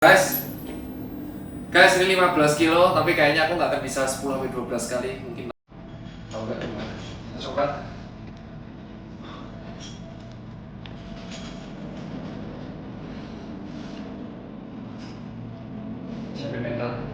Guys, ini 15 kilo, tapi kayaknya aku nggak akan bisa 10-12 kali, mungkin. Tahu nggak gimana? Kita coba. Sampai mental.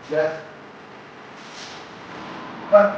Ya. Pak.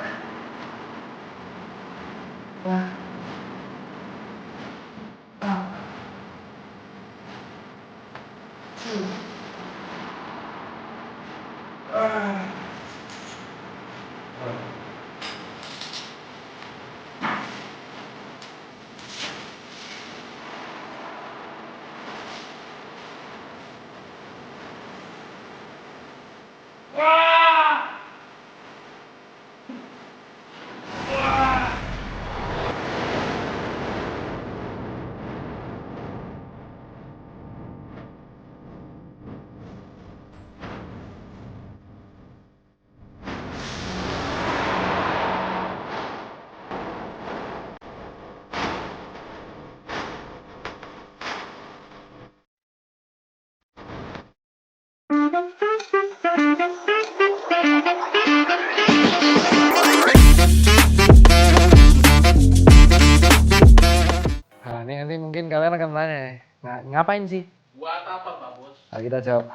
Nah, ini nanti mungkin kalian akan tanya, ngapain sih? Buat apa, Pak Bos? Nah, kita jawab.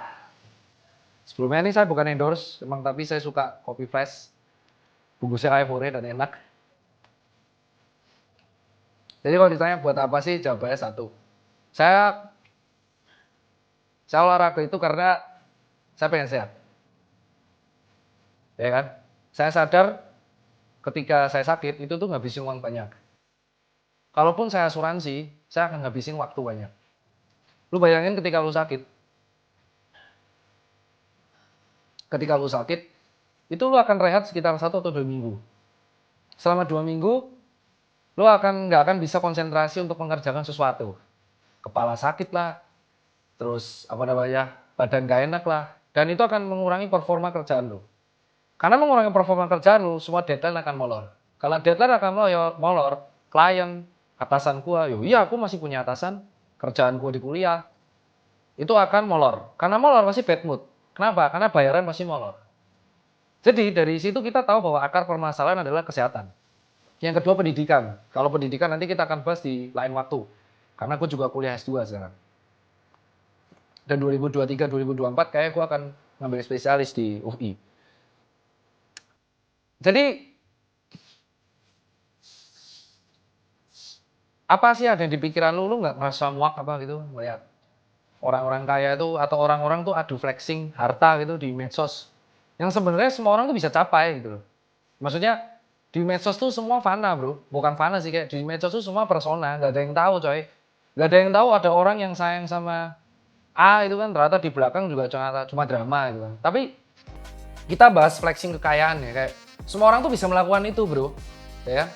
Sebelumnya ini saya bukan endorse, emang tapi saya suka kopi fresh. Bungkusnya kayak fore dan enak. Jadi kalau ditanya buat apa sih, jawabannya satu. Saya olahraga itu karena saya pengen sehat. Ya kan? Saya sadar ketika saya sakit itu tuh ngabisin uang banyak. Kalaupun saya asuransi, saya akan ngabisin waktu banyak. Lu bayangin ketika lu sakit. Ketika lu sakit, itu lu akan rehat sekitar 1 atau 2 minggu. Selama 2 minggu, lu nggak akan bisa konsentrasi untuk mengerjakan sesuatu. Kepala sakit lah, terus badan gak enak lah. Dan itu akan mengurangi performa kerjaan lu. Karena mengurangi performa kerjaan lu, semua deadline akan molor. Kalau deadline akan molor, klien, atasan gua, iya aku masih punya atasan, kerjaan gua di kuliah, itu akan molor. Karena molor pasti bad mood. Kenapa? Karena bayaran pasti molor. Jadi dari situ kita tahu bahwa akar permasalahan adalah kesehatan. Yang kedua pendidikan. Kalau pendidikan nanti kita akan bahas di lain waktu. Karena gue juga kuliah S2 sekarang. Dan 2023-2024 kayak gue akan ngambil spesialis di UI. Jadi apa sih ada di pikiran lu nggak merasa muak apa gitu melihat orang-orang kaya itu atau orang-orang tuh adu flexing harta gitu di medsos yang sebenarnya semua orang tuh bisa capai gitu loh. Maksudnya di medsos tuh semua fana bro, bukan fana sih, kayak di medsos tuh semua persona, nggak ada yang tahu coy, nggak ada yang tahu ada orang yang sayang sama A itu kan ternyata di belakang juga cuma drama gitu kan. Tapi kita bahas flexing kekayaan ya, kayak semua orang tuh bisa melakukan itu bro, ya.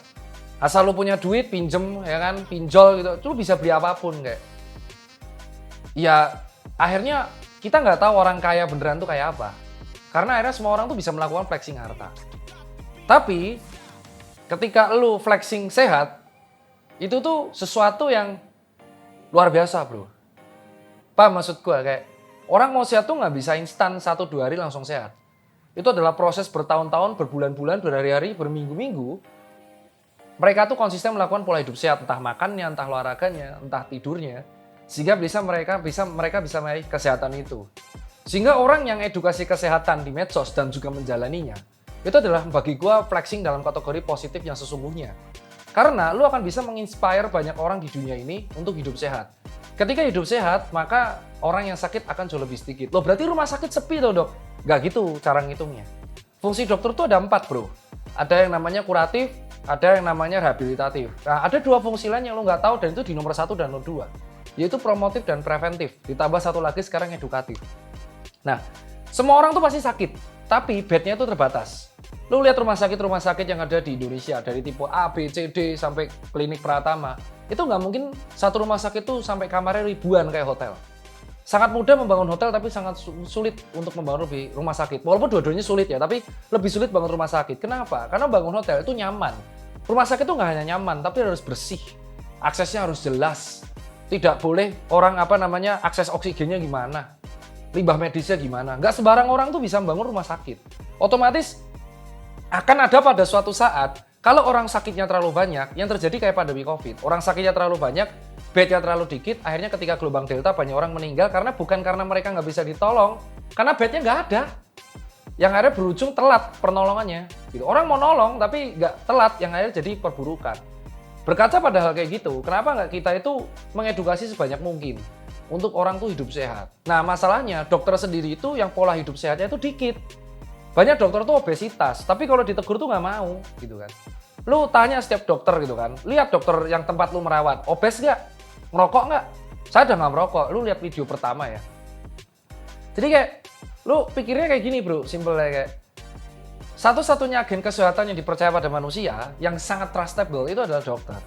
Asal lu punya duit, pinjem, ya kan, pinjol gitu, lu bisa beli apapun kayak. Ya, akhirnya kita nggak tahu orang kaya beneran tuh kayak apa. Karena akhirnya semua orang tuh bisa melakukan flexing harta. Tapi, ketika lu flexing sehat, itu tuh sesuatu yang luar biasa bro. Paham maksud gue? Kayak, orang mau sehat tuh nggak bisa instan 1-2 hari langsung sehat. Itu adalah proses bertahun-tahun, berbulan-bulan, berhari-hari, berminggu-minggu. Mereka tuh konsisten melakukan pola hidup sehat, entah makannya, entah olahraganya, entah tidurnya, sehingga mereka bisa meraih kesehatan itu. Sehingga orang yang edukasi kesehatan di medsos dan juga menjalaninya, itu adalah bagi gue flexing dalam kategori positif yang sesungguhnya. Karena lu akan bisa menginspire banyak orang di dunia ini untuk hidup sehat. Ketika hidup sehat, maka orang yang sakit akan jauh lebih sedikit. Loh berarti rumah sakit sepi loh dok? Gak gitu cara ngitungnya. Fungsi dokter tuh ada 4 bro. Ada yang namanya kuratif, ada yang namanya rehabilitatif. Nah, ada 2 fungsi lain yang lo nggak tahu dan itu di nomor 1 dan nomor 2. Yaitu promotif dan preventif. Ditambah satu lagi sekarang edukatif. Nah, semua orang tuh pasti sakit. Tapi bednya itu terbatas. Lu lihat rumah sakit yang ada di Indonesia, dari tipe A, B, C, D, sampai klinik Pratama. Itu nggak mungkin satu rumah sakit tuh sampai kamarnya ribuan kayak hotel. Sangat mudah membangun hotel, tapi sangat sulit untuk membangun rumah sakit. Walaupun dua-duanya sulit ya, tapi lebih sulit bangun rumah sakit. Kenapa? Karena bangun hotel itu nyaman. Rumah sakit itu nggak hanya nyaman, tapi harus bersih. Aksesnya harus jelas. Tidak boleh orang akses oksigennya gimana. Limbah medisnya gimana. Nggak sembarang orang tuh bisa membangun rumah sakit. Otomatis akan ada pada suatu saat, kalau orang sakitnya terlalu banyak, yang terjadi kayak pandemi COVID. Orang sakitnya terlalu banyak, bednya terlalu dikit, akhirnya ketika gelombang Delta banyak orang meninggal karena bukan karena mereka nggak bisa ditolong, karena bednya nggak ada. Yang akhirnya berujung telat pernolongannya. Gitu. Orang mau nolong tapi nggak telat, yang akhirnya jadi perburukan. Berkaca pada hal kayak gitu, kenapa nggak kita itu mengedukasi sebanyak mungkin untuk orang tuh hidup sehat. Nah masalahnya dokter sendiri itu yang pola hidup sehatnya itu dikit. Banyak dokter tuh obesitas, tapi kalau ditegur tuh nggak mau, gitu kan. Lu tanya setiap dokter gitu kan, lihat dokter yang tempat lu merawat, obes nggak? Ngerokok nggak? Saya udah nggak merokok, lu lihat video pertama ya. Jadi kayak, lu pikirnya kayak gini bro, simpelnya kayak, satu-satunya agen kesehatan yang dipercaya pada manusia, yang sangat trustable itu adalah dokter.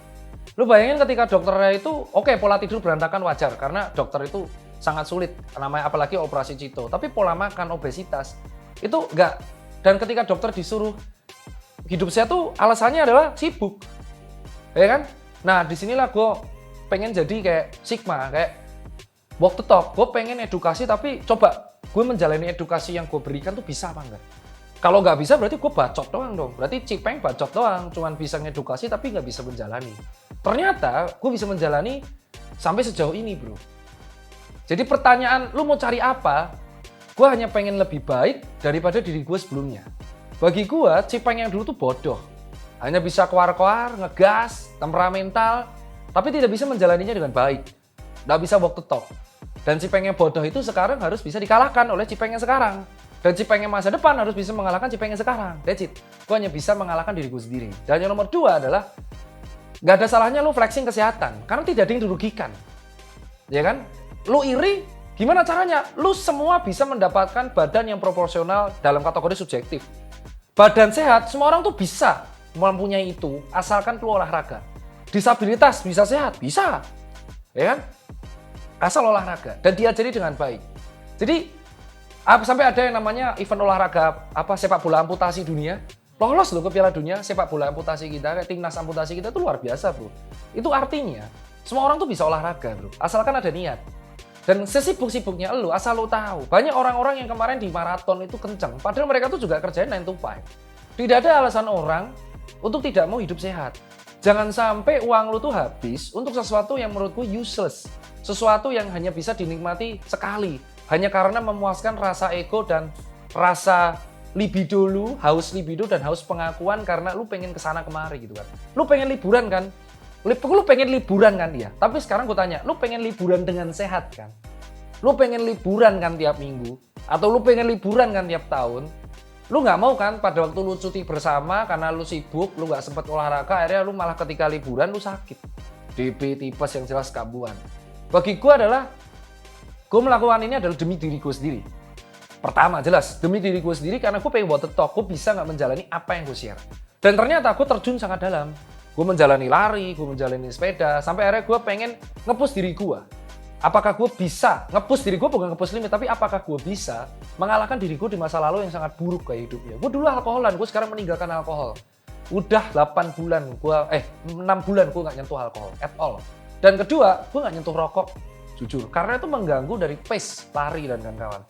Lu bayangin ketika dokternya itu, oke, pola tidur berantakan wajar, karena dokter itu sangat sulit, namanya apalagi operasi cito. Tapi pola makan, obesitas, itu enggak. Dan ketika dokter disuruh hidup sehat tuh alasannya adalah sibuk, ya kan? Nah disinilah gue pengen jadi kayak Sigma, kayak walk the talk. Gue pengen edukasi, tapi coba gue menjalani edukasi yang gue berikan tuh bisa apa enggak? Kalau nggak bisa berarti gue bacot doang dong. Berarti Cipeng bacot doang, cuman bisa ngedukasi tapi nggak bisa menjalani. Ternyata gue bisa menjalani sampai sejauh ini bro. Jadi pertanyaan lu mau cari apa? Gue hanya pengen lebih baik daripada diri gue sebelumnya. Bagi gue, Cipeng yang dulu tuh bodoh. Hanya bisa koar-koar, ngegas, temperamental, tapi tidak bisa menjalaninya dengan baik. Nggak bisa walk the talk. Dan Cipeng yang bodoh itu sekarang harus bisa dikalahkan oleh Cipeng yang sekarang. Dan Cipeng yang masa depan harus bisa mengalahkan Cipeng yang sekarang. That's it. Gue hanya bisa mengalahkan diri gue sendiri. Dan yang nomor 2 adalah, nggak ada salahnya lu flexing kesehatan. Karena tidak ada yang dirugikan. Ya kan? Lu iri, gimana caranya? Lu semua bisa mendapatkan badan yang proporsional dalam kategori subjektif. Badan sehat, semua orang tuh bisa mempunyai itu, asalkan lu olahraga. Disabilitas bisa sehat? Bisa. Ya kan? Asal olahraga. Dan diajari dengan baik. Jadi, sampai ada yang namanya event olahraga, sepak bola amputasi dunia. Lolos loh ke Piala Dunia, sepak bola amputasi kita, kayak timnas amputasi kita itu luar biasa bro. Itu artinya, semua orang tuh bisa olahraga bro, asalkan ada niat. Dan sesibuk-sibuknya lu, asal lu tahu, banyak orang-orang yang kemarin di maraton itu kenceng, padahal mereka tuh juga kerjain 9 to 5. Tidak ada alasan orang untuk tidak mau hidup sehat. Jangan sampai uang lu tuh habis untuk sesuatu yang menurutku useless. Sesuatu yang hanya bisa dinikmati sekali. Hanya karena memuaskan rasa ego dan rasa libido lu, haus libido dan haus pengakuan karena lu pengen kesana kemari gitu kan. Lu pengen liburan kan? Lu pengen liburan kan ya? Tapi sekarang gue tanya, lu pengen liburan dengan sehat kan? Lu pengen liburan kan tiap minggu? Atau lu pengen liburan kan tiap tahun? Lu nggak mau kan pada waktu lu cuti bersama karena lu sibuk, lu nggak sempet olahraga, akhirnya lu malah ketika liburan lu sakit. DB, tipes yang jelas kambuhan. Bagi gue adalah, gue melakukan ini adalah demi diri gue sendiri. Pertama jelas, demi diri gue sendiri karena gue pengen buat talk, gue bisa nggak menjalani apa yang gue share. Dan ternyata gue terjun sangat dalam. Gue menjalani lari, gue menjalani sepeda, sampai akhirnya gue pengen nge-push diri gue. Apakah gue bisa nge-push diri gue, bukan nge-push limit, tapi apakah gue bisa mengalahkan diri gue di masa lalu yang sangat buruk kayak hidupnya. Gue dulu alkoholan, gue sekarang meninggalkan alkohol. Udah 6 bulan gue nggak nyentuh alkohol at all. Dan kedua, gue nggak nyentuh rokok. Jujur, karena itu mengganggu dari pace, lari dan kawan-kawan.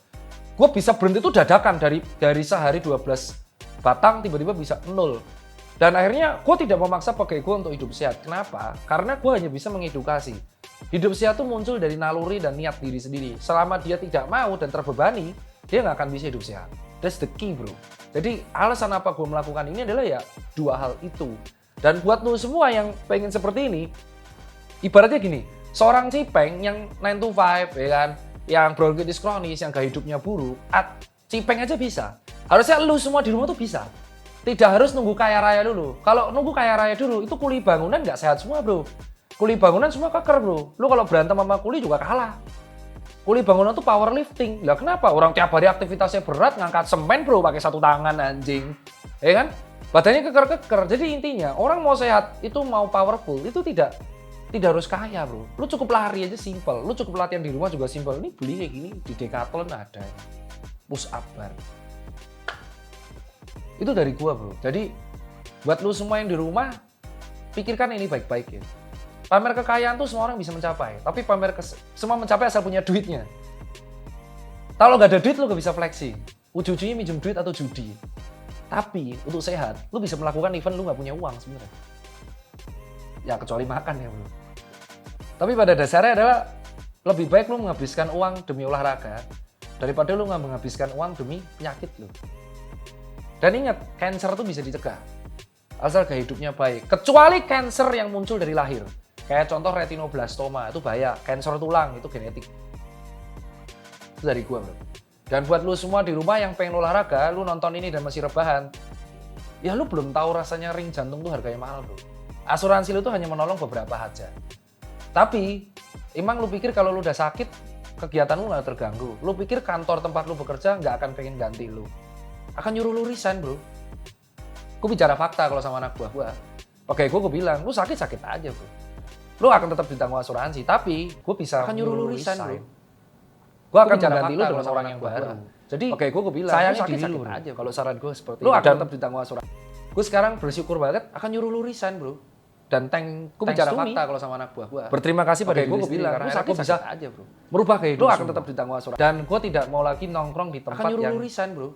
Gue bisa berhenti itu dadakan dari sehari 12 batang tiba-tiba bisa 0. Dan akhirnya gue tidak memaksa pakai gue untuk hidup sehat. Kenapa? Karena gue hanya bisa mengedukasi. Hidup sehat itu muncul dari naluri dan niat diri sendiri. Selama dia tidak mau dan terbebani, dia nggak akan bisa hidup sehat. That's the key bro. Jadi alasan apa gue melakukan ini adalah ya 2 hal itu. Dan buat lu semua yang pengen seperti ini, ibaratnya gini, seorang Cipeng yang 9 to 5 ya kan, yang bronkitis kronis, yang gaya hidupnya buruk, Cipeng aja bisa. Harusnya lu semua di rumah tuh bisa. Tidak harus nunggu kaya raya dulu. Kalau nunggu kaya raya dulu, itu kuli bangunan nggak sehat semua bro. Kuli bangunan semua keker bro. Lu kalau berantem sama kuli juga kalah. Kuli bangunan tuh powerlifting. Lah kenapa? Orang tiap hari aktivitasnya berat, ngangkat semen bro, pakai 1 tangan anjing. Ya kan? Badannya keker-keker. Jadi intinya orang mau sehat itu mau powerful itu tidak harus kaya, bro. Lu cukup lari aja simple. Lu cukup latihan di rumah juga simple. Ini beli kayak gini di Decathlon ada. Push up bar. Itu dari gua, bro. Jadi buat lu semua yang di rumah, pikirkan ini baik-baik ya. Pamer kekayaan tuh semua orang bisa mencapai. Tapi semua mencapai asal punya duitnya. Kalau nggak ada duit lu nggak bisa flexing. Ujung-ujungnya minjem duit atau judi. Tapi untuk sehat, lu bisa melakukan event lu nggak punya uang sebenarnya. Ya kecuali makan ya, bro. Tapi pada dasarnya adalah lebih baik lu menghabiskan uang demi olahraga daripada lu nggak menghabiskan uang demi penyakit lu. Dan ingat, cancer tuh bisa dicegah asal gaya hidupnya baik. Kecuali cancer yang muncul dari lahir. Kayak contoh retinoblastoma, itu bahaya. Cancer tulang, itu genetik. Itu dari gua, bro. Dan buat lu semua di rumah yang pengen olahraga, lu nonton ini dan masih rebahan, ya lu belum tahu rasanya ring jantung tuh harganya mahal, bro. Asuransi lu tuh hanya menolong beberapa aja. Tapi, emang lu pikir kalau lu udah sakit, kegiatan lu nggak terganggu. Lu pikir kantor tempat lu bekerja nggak akan pengen ganti lu. Akan nyuruh lu resign, bro. Gue bicara fakta kalau sama anak gua. Oke, gue bilang, lu sakit-sakit aja, bro. Lu akan tetap ditanggung asuransi, tapi gue bisa akan nyuruh lu resign, bro. Gue akan mengganti lu dengan orang yang baru. Jadi, oke, gue bilang, sayangnya sakit-sakit aja. Kalau saran gue seperti itu. Lu akan tetap ditanggung asuransi. Gue sekarang bersyukur banget akan nyuruh lu resign, bro. Dan gue bicara fakta kalau sama anak buah. Berterima kasih pada diri sendiri karena gue bisa aja, bro. Merubah kayak lu akan tetap ditanggung asuransi. Dan gue tidak mau lagi nongkrong di tempat yang resign, bro.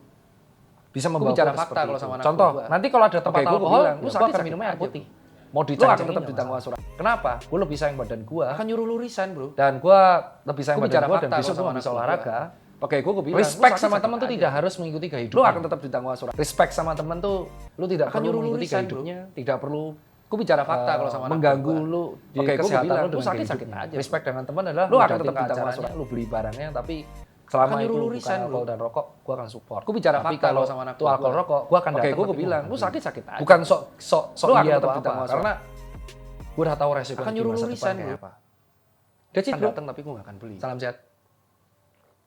Bisa membawa bicara fakta kalau sama anak contoh, nanti kalau ada tempat alkohol, lu akan minumnya air putih. Mau dicacing tetap ditanggung asuransi. Kenapa? Gue lebih sayang badan gue. Akan nyuruh lu resign, bro. Dan gue lebih sayang badan gue dan besok gue bisa olahraga. Oke, gue bilang, respect sama temen tuh tidak harus mengikuti gaya hidup. Lu akan tetap ditanggung asuransi. Respect sama temen tuh, lu tidak perlu mengikuti gaya hidupnya, tidak perlu. Gue bicara fakta kalau sama mengganggu lu di kesehatan lu sakit-sakit aja. Respect dengan teman adalah lu akan tetap ditanggung asuransi. Lu beli barangnya tapi selama itu bukan alkohol dan rokok, gue akan support. Gue bicara fakta kalau sama anak tuh alkohol rokok, gue akan datang. Oke, gue bilang, lu sakit-sakit aja. Bukan sok iya atau apa, karena gue udah tahu resiko akan nyuruh lu resign kayak apa. Dia datang tapi gue gak akan beli. Salam sehat.